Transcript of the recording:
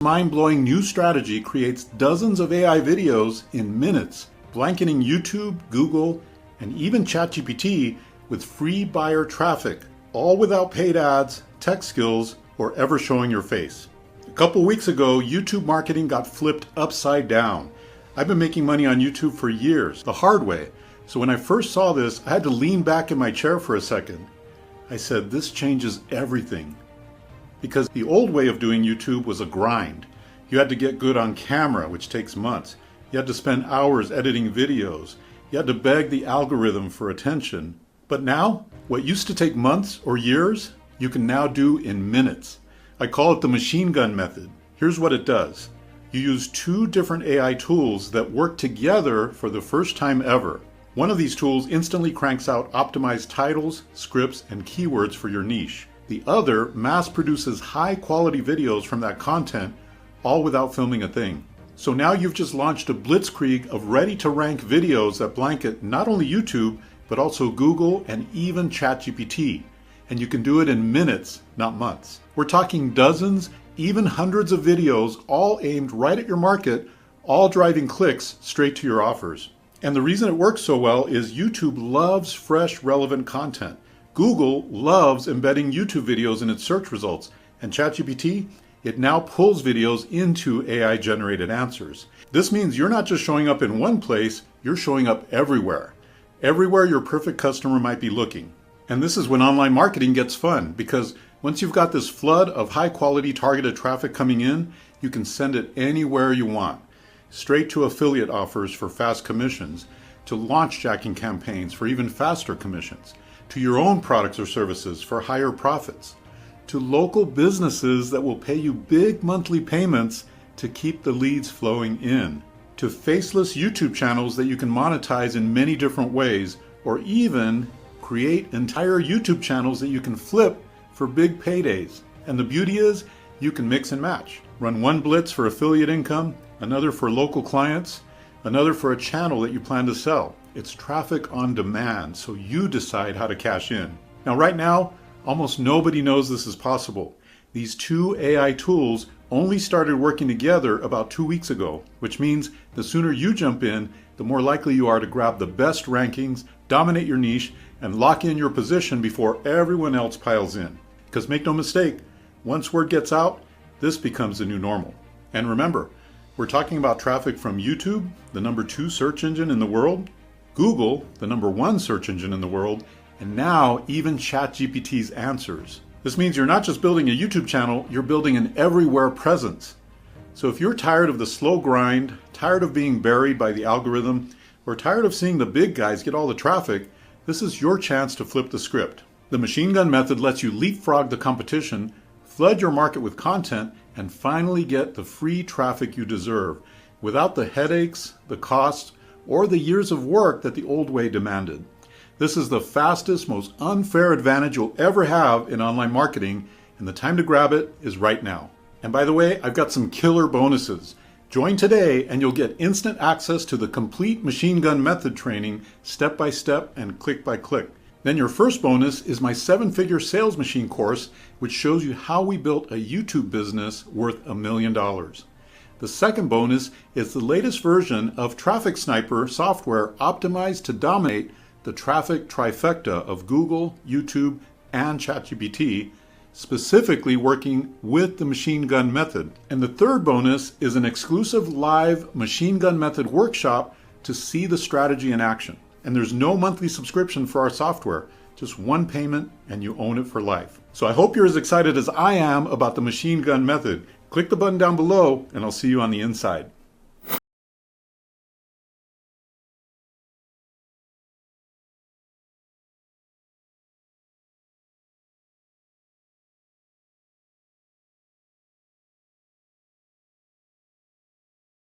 Mind-blowing new strategy creates dozens of AI videos in minutes, blanketing YouTube, Google, and even ChatGPT with free buyer traffic, all without paid ads, tech skills, or ever showing your face. A couple weeks ago, YouTube marketing got flipped upside down. I've been making money on YouTube for years, the hard way. So when I first saw this, I had to lean back in my chair for a second. I said, this changes everything. Because the old way of doing YouTube was a grind. You had to get good on camera, which takes months. You had to spend hours editing videos. You had to beg the algorithm for attention. But now, what used to take months or years, you can now do in minutes. I call it the machine gun method. Here's what it does. You use two different AI tools that work together for the first time ever. One of these tools instantly cranks out optimized titles, scripts, and keywords for your niche. The other mass produces high quality videos from that content, all without filming a thing. So now you've just launched a blitzkrieg of ready to rank videos that blanket not only YouTube, but also Google and even ChatGPT. And you can do it in minutes, not months. We're talking dozens, even hundreds of videos, all aimed right at your market, all driving clicks straight to your offers. And the reason it works so well is YouTube loves fresh, relevant content. Google loves embedding YouTube videos in its search results. And ChatGPT, it now pulls videos into AI-generated answers. This means you're not just showing up in one place, you're showing up everywhere. Everywhere your perfect customer might be looking. And this is when online marketing gets fun, because once you've got this flood of high-quality targeted traffic coming in, you can send it anywhere you want. Straight to affiliate offers for fast commissions, to launch jacking campaigns for even faster commissions, to your own products or services for higher profits, to local businesses that will pay you big monthly payments to keep the leads flowing in, to faceless YouTube channels that you can monetize in many different ways, or even create entire YouTube channels that you can flip for big paydays. And the beauty is, you can mix and match. Run one blitz for affiliate income, another for local clients, another for a channel that you plan to sell. It's traffic on demand, so you decide how to cash in. Now, right now, almost nobody knows this is possible. These two AI tools only started working together about 2 weeks ago, which means the sooner you jump in, the more likely you are to grab the best rankings, dominate your niche, and lock in your position before everyone else piles in. Because make no mistake, once word gets out, this becomes the new normal. And remember, we're talking about traffic from YouTube, the #2 search engine in the world, Google, the #1 search engine in the world, and now even ChatGPT's answers. This means you're not just building a YouTube channel, you're building an everywhere presence. So if you're tired of the slow grind, tired of being buried by the algorithm, or tired of seeing the big guys get all the traffic, this is your chance to flip the script. The machine gun method lets you leapfrog the competition, flood your market with content, and finally get the free traffic you deserve, without the headaches, the costs, or the years of work that the old way demanded. This is the fastest, most unfair advantage you'll ever have in online marketing, and the time to grab it is right now. And by the way, I've got some killer bonuses. Join today and you'll get instant access to the complete machine gun method training, step by step and click by click. Then your first bonus is my 7-figure sales machine course, which shows you how we built a YouTube business worth $1 million. The second bonus is the latest version of Traffic Sniper software optimized to dominate the traffic trifecta of Google, YouTube, and ChatGPT, specifically working with the machine gun method. And the third bonus is an exclusive live machine gun method workshop to see the strategy in action. And there's no monthly subscription for our software, just one payment and you own it for life. So I hope you're as excited as I am about the machine gun method. Click the button down below and I'll see you on the inside.